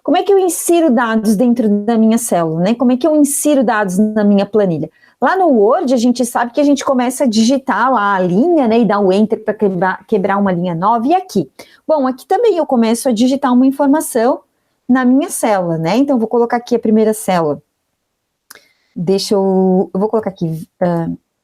como é que eu insiro dados dentro da minha célula, né? Como é que eu insiro dados na minha planilha? Lá no Word, a gente sabe que a gente começa a digitar lá a linha, né, e dar o Enter para quebrar uma linha nova, e aqui? Bom, aqui também eu começo a digitar uma informação na minha célula, né? Então, eu vou colocar aqui a primeira célula. Eu vou colocar aqui,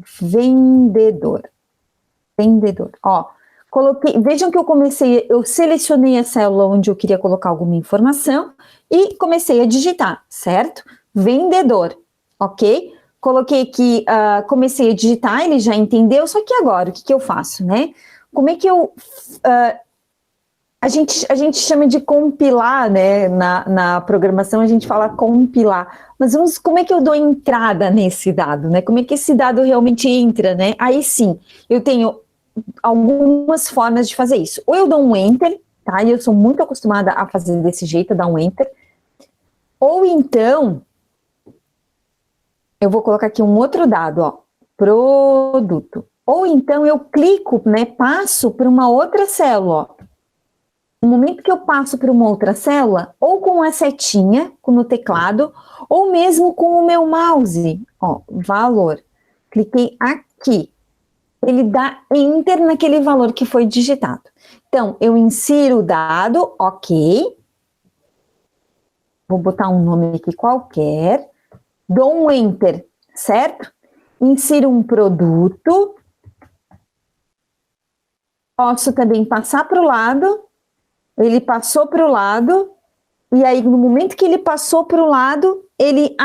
vendedor. Vendedor, ó. Coloquei, vejam que eu selecionei a célula onde eu queria colocar alguma informação e comecei a digitar, certo? Vendedor, ok? Coloquei aqui, comecei a digitar, ele já entendeu, só que agora, o que eu faço, né? Como é que eu... a gente chama de compilar, né? Na programação a gente fala compilar, mas como é que eu dou entrada nesse dado, né? Como é que esse dado realmente entra, né? Aí sim, eu tenho algumas formas de fazer isso. Ou eu dou um Enter, tá? E eu sou muito acostumada a fazer desse jeito, dar um Enter. Ou então, eu vou colocar aqui um outro dado, ó, produto. Ou então eu clico, né, passo para uma outra célula, ó. No momento que eu passo para uma outra célula, ou com a setinha no teclado, ou mesmo com o meu mouse, ó, valor. Cliquei aqui. Ele dá Enter naquele valor que foi digitado. Então, eu insiro o dado, ok. Vou botar um nome aqui qualquer. Dou um Enter, certo? Insiro um produto. Posso também passar para o lado. Ele passou para o lado. E aí, no momento que ele passou para o lado, ele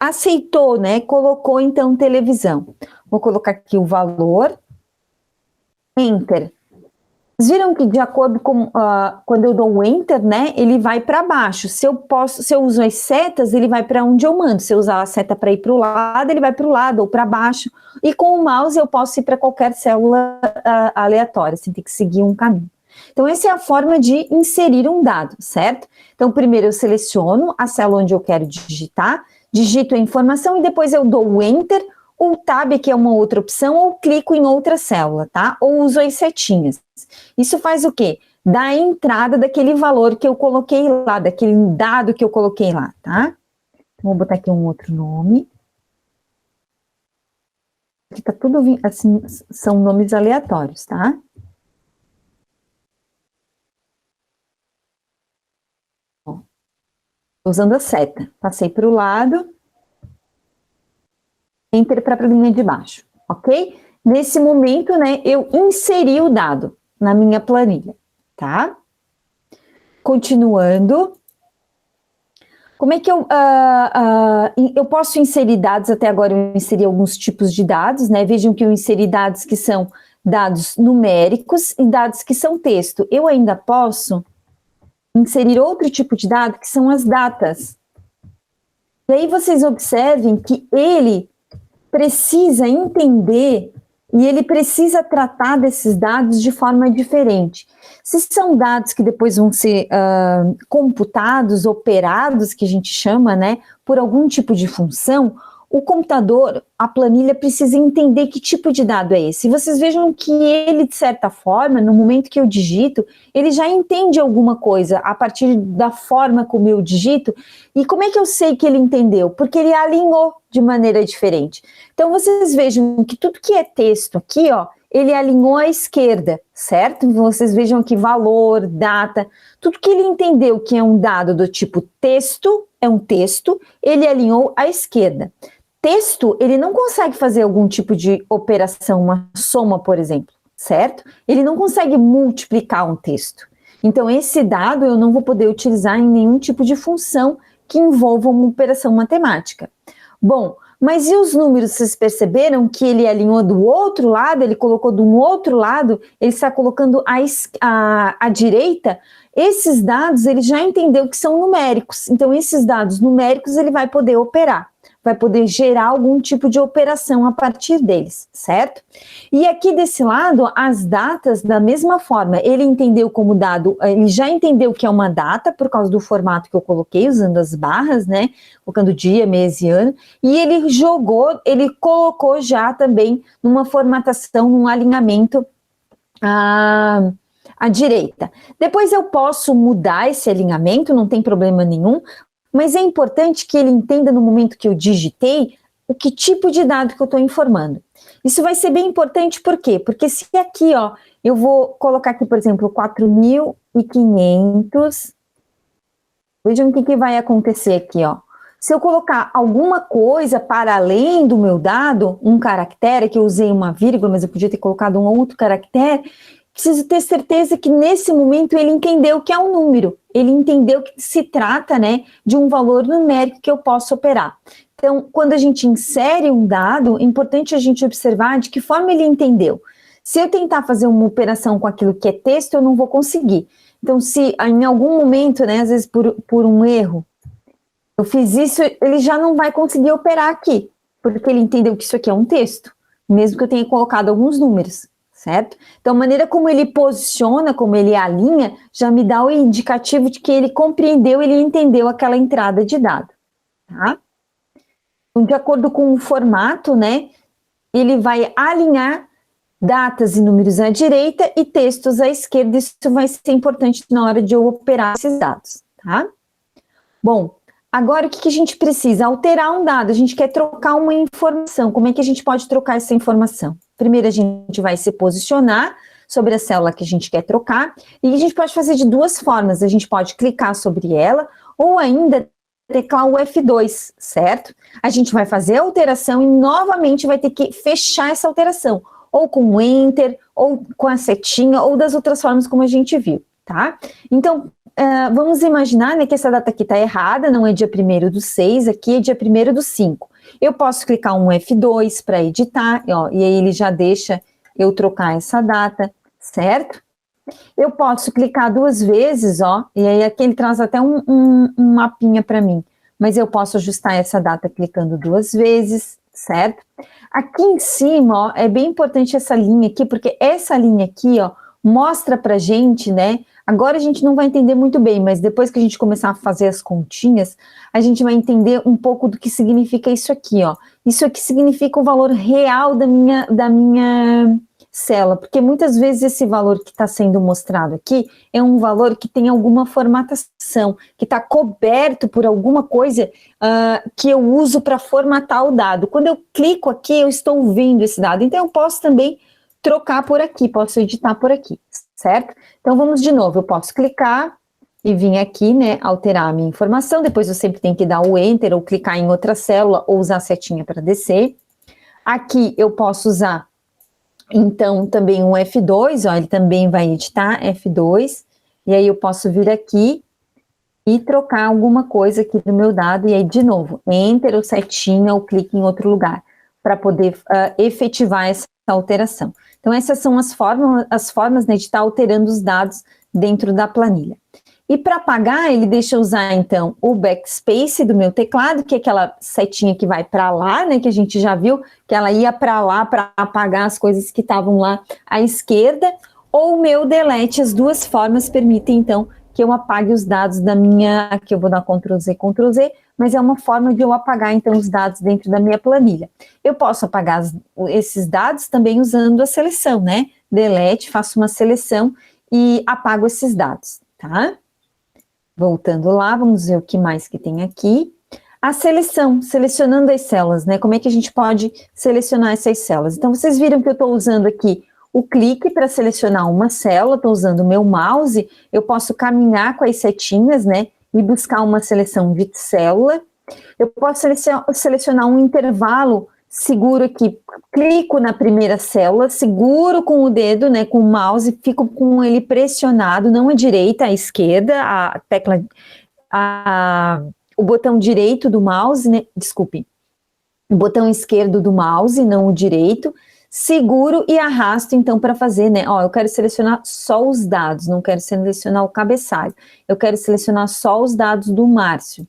aceitou, né? Colocou, então, televisão. Vou colocar aqui o valor. Enter. Vocês viram que de acordo com quando eu dou um Enter, né, ele vai para baixo. Se eu uso as setas, ele vai para onde eu mando. Se eu usar a seta para ir para o lado, ele vai para o lado ou para baixo. E com o mouse eu posso ir para qualquer célula aleatória, sem ter que seguir um caminho. Então, essa é a forma de inserir um dado, certo? Então, primeiro eu seleciono a célula onde eu quero digitar, digito a informação e depois eu dou o Enter, o Tab, que é uma outra opção, ou clico em outra célula, tá? Ou uso as setinhas. Isso faz o quê? Dá a entrada daquele valor que eu coloquei lá, daquele dado que eu coloquei lá, tá? Vou botar aqui um outro nome. Aqui tá tudo assim, são nomes aleatórios, tá? Ó, usando a seta. Passei para o lado. Enter para a linha de baixo, ok? Nesse momento, né, eu inseri o dado na minha planilha, tá? Continuando. Como é que eu posso inserir dados? Até agora eu inseri alguns tipos de dados, né? Vejam que eu inseri dados que são dados numéricos e dados que são texto. Eu ainda posso inserir outro tipo de dado, que são as datas. E aí vocês observem que ele precisa entender e ele precisa tratar desses dados de forma diferente. Se são dados que depois vão ser computados, operados, que a gente chama, né, por algum tipo de função, o computador, a planilha precisa entender que tipo de dado é esse. E vocês vejam que ele, de certa forma, no momento que eu digito, ele já entende alguma coisa a partir da forma como eu digito. E como é que eu sei que ele entendeu? Porque ele alinhou de maneira diferente. Então, vocês vejam que tudo que é texto aqui, ó, ele alinhou à esquerda, certo? Vocês vejam aqui valor, data, tudo que ele entendeu que é um dado do tipo texto, é um texto, ele alinhou à esquerda. Texto, ele não consegue fazer algum tipo de operação, uma soma, por exemplo, certo? Ele não consegue multiplicar um texto. Então, esse dado eu não vou poder utilizar em nenhum tipo de função que envolva uma operação matemática. Bom, mas e os números, vocês perceberam que ele alinhou do outro lado, ele colocou de um outro lado, ele está colocando à direita? Esses dados, ele já entendeu que são numéricos, então esses dados numéricos ele vai poder operar, vai poder gerar algum tipo de operação a partir deles, certo? E aqui desse lado, as datas, da mesma forma, ele entendeu como dado, ele já entendeu que é uma data, por causa do formato que eu coloquei, usando as barras, né, colocando dia, mês e ano, e ele colocou já também numa formatação, num alinhamento à direita. Depois eu posso mudar esse alinhamento, não tem problema nenhum, mas é importante que ele entenda no momento que eu digitei o que tipo de dado que eu estou informando. Isso vai ser bem importante, por quê? Porque se aqui, ó, eu vou colocar aqui, por exemplo, 4.500, vejam o que vai acontecer aqui, ó. Se eu colocar alguma coisa para além do meu dado, um caractere, que eu usei uma vírgula, mas eu podia ter colocado um outro caractere, preciso ter certeza que nesse momento ele entendeu que é um número, ele entendeu que se trata, né, de um valor numérico que eu posso operar. Então, quando a gente insere um dado, é importante a gente observar de que forma ele entendeu. Se eu tentar fazer uma operação com aquilo que é texto, eu não vou conseguir. Então, se em algum momento, né, às vezes por um erro, eu fiz isso, ele já não vai conseguir operar aqui, porque ele entendeu que isso aqui é um texto, mesmo que eu tenha colocado alguns números, certo? Então, a maneira como ele posiciona, como ele alinha, já me dá o indicativo de que ele compreendeu, ele entendeu aquela entrada de dado, tá? Então, de acordo com o formato, né, ele vai alinhar datas e números à direita e textos à esquerda. Isso vai ser importante na hora de eu operar esses dados, tá? Bom, agora o que a gente precisa? Alterar um dado, a gente quer trocar uma informação. Como é que a gente pode trocar essa informação? Primeiro a gente vai se posicionar sobre a célula que a gente quer trocar, e a gente pode fazer de duas formas. A gente pode clicar sobre ela, ou ainda teclar o F2, certo? A gente vai fazer a alteração e novamente vai ter que fechar essa alteração, ou com o Enter, ou com a setinha, ou das outras formas como a gente viu, tá? Então, vamos imaginar, né, que essa data aqui está errada, não é dia 1º/6, aqui é dia 1º/5. Eu posso clicar um F2 para editar, ó, e aí ele já deixa eu trocar essa data, certo? Eu posso clicar 2 vezes, ó, e aí aqui ele traz até um mapinha para mim, mas eu posso ajustar essa data clicando 2 vezes, certo? Aqui em cima, ó, é bem importante essa linha aqui, porque essa linha aqui, ó, mostra pra gente, né, agora a gente não vai entender muito bem, mas depois que a gente começar a fazer as continhas, a gente vai entender um pouco do que significa isso aqui, ó. Isso aqui significa o valor real da minha célula, porque muitas vezes esse valor que está sendo mostrado aqui é um valor que tem alguma formatação, que está coberto por alguma coisa que eu uso para formatar o dado. Quando eu clico aqui, eu estou vendo esse dado, então eu posso também trocar por aqui, posso editar por aqui, certo? Então vamos de novo, eu posso clicar e vir aqui, né, alterar a minha informação, depois eu sempre tenho que dar o Enter ou clicar em outra célula ou usar a setinha para descer. Aqui eu posso usar, então, também um F2, ó, ele também vai editar, F2, e aí eu posso vir aqui e trocar alguma coisa aqui do meu dado, e aí de novo, Enter ou setinha ou clique em outro lugar, para poder efetivar essa alteração. Então, essas são as formas, né, de estar alterando os dados dentro da planilha. E para apagar, ele deixa eu usar, então, o backspace do meu teclado, que é aquela setinha que vai para lá, né, que a gente já viu, que ela ia para lá para apagar as coisas que estavam lá à esquerda, ou o meu delete. As duas formas permitem, então, que eu apague os dados da minha... Aqui eu vou dar Ctrl+Z, Ctrl+Z, mas é uma forma de eu apagar, então, os dados dentro da minha planilha. Eu posso apagar esses dados também usando a seleção, né? Delete, faço uma seleção e apago esses dados, tá? Voltando lá, vamos ver o que mais que tem aqui. A seleção, selecionando as células, né? Como é que a gente pode selecionar essas células? Então, vocês viram que eu estou usando aqui o clique para selecionar uma célula, estou usando o meu mouse, eu posso caminhar com as setinhas, né? E buscar uma seleção de célula. Eu posso selecionar um intervalo, seguro aqui, clico na primeira célula, seguro com o dedo, né, com o mouse, fico com ele pressionado, não à direita, à esquerda, a tecla, o botão direito do mouse, né, desculpe, o botão esquerdo do mouse, não o direito, seguro e arrasto, então, para fazer, né, ó, eu quero selecionar só os dados, não quero selecionar o cabeçalho, eu quero selecionar só os dados do Márcio.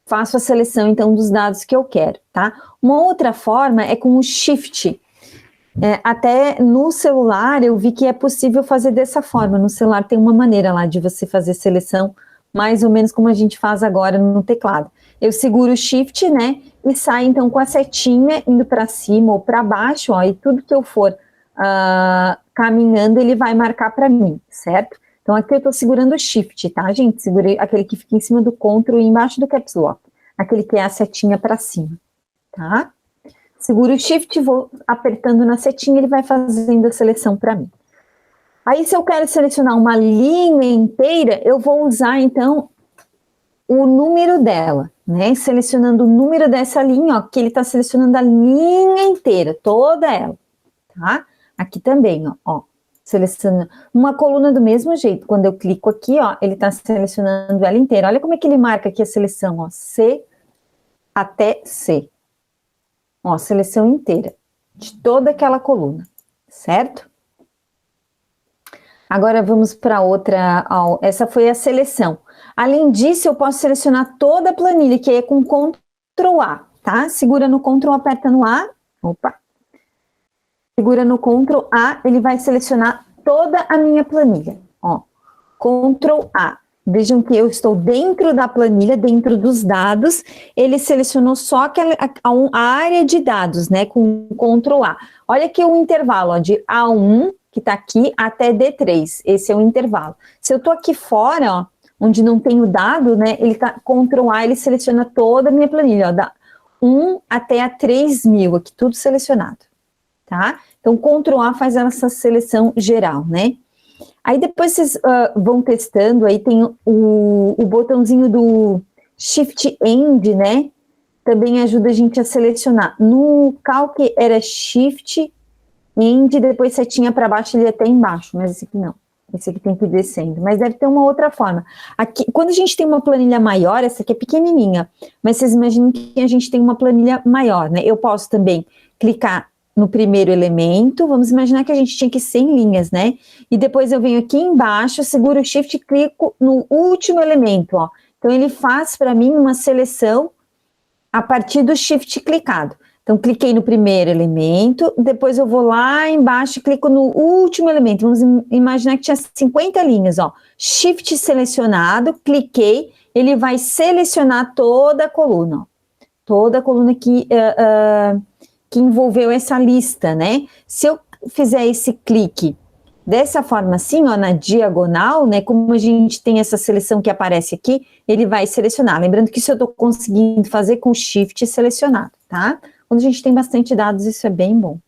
Faço a seleção, então, dos dados que eu quero, tá? Uma outra forma é com o Shift. Até no celular eu vi que é possível fazer dessa forma. No celular tem uma maneira lá de você fazer seleção, mais ou menos como a gente faz agora no teclado. Eu seguro o Shift, né? E saio, então, com a setinha indo para cima ou para baixo, ó, e tudo que eu for caminhando, ele vai marcar para mim, certo? Então, aqui eu estou segurando o Shift, tá, gente? Segurei aquele que fica em cima do Ctrl e embaixo do Caps Lock. Aquele que é a setinha para cima, tá? Seguro o Shift, vou apertando na setinha, ele vai fazendo a seleção para mim. Aí, se eu quero selecionar uma linha inteira, eu vou usar, então, o número dela, né? Selecionando o número dessa linha, ó, que ele está selecionando a linha inteira, toda ela, tá? Aqui também, ó, selecionando uma coluna do mesmo jeito. Quando eu clico aqui, ó, ele está selecionando ela inteira. Olha como é que ele marca aqui a seleção, ó, C até C. Ó, seleção inteira de toda aquela coluna, certo? Agora vamos para outra, ó, essa foi a seleção. Além disso, eu posso selecionar toda a planilha, que é com Ctrl A, tá? Segura no Ctrl, aperta no A, opa. Segura no Ctrl A, ele vai selecionar toda a minha planilha, ó. Ctrl A. Vejam que eu estou dentro da planilha, dentro dos dados, ele selecionou só a área de dados, né, com Ctrl A. Olha aqui o intervalo, ó, de A1, que tá aqui, até D3, esse é o intervalo. Se eu tô aqui fora, ó, onde não tem o dado, né, ele tá, Ctrl A, ele seleciona toda a minha planilha, ó, da 1 até a 3000, aqui tudo selecionado, tá? Então, Ctrl A faz essa seleção geral, né? Aí depois vocês vão testando, aí tem o botãozinho do Shift End, né? Também ajuda a gente a selecionar. No Calc era Shift End, depois setinha para baixo, ele ia até embaixo, mas esse aqui não. Esse aqui tem que ir descendo, mas deve ter uma outra forma. Aqui, quando a gente tem uma planilha maior, essa aqui é pequenininha, mas vocês imaginam que a gente tem uma planilha maior, né? Eu posso também clicar no primeiro elemento, vamos imaginar que a gente tinha aqui 100 linhas, né? E depois eu venho aqui embaixo, seguro o Shift e clico no último elemento, ó. Então, ele faz para mim uma seleção a partir do Shift clicado. Então, cliquei no primeiro elemento, depois eu vou lá embaixo e clico no último elemento. Vamos imaginar que tinha 50 linhas, ó. Shift selecionado, cliquei, ele vai selecionar toda a coluna, ó. Toda a coluna que envolveu essa lista, né? Se eu fizer esse clique dessa forma assim, ó, na diagonal, né, como a gente tem essa seleção que aparece aqui, ele vai selecionar. Lembrando que isso eu tô conseguindo fazer com Shift selecionado, tá? Quando a gente tem bastante dados, isso é bem bom.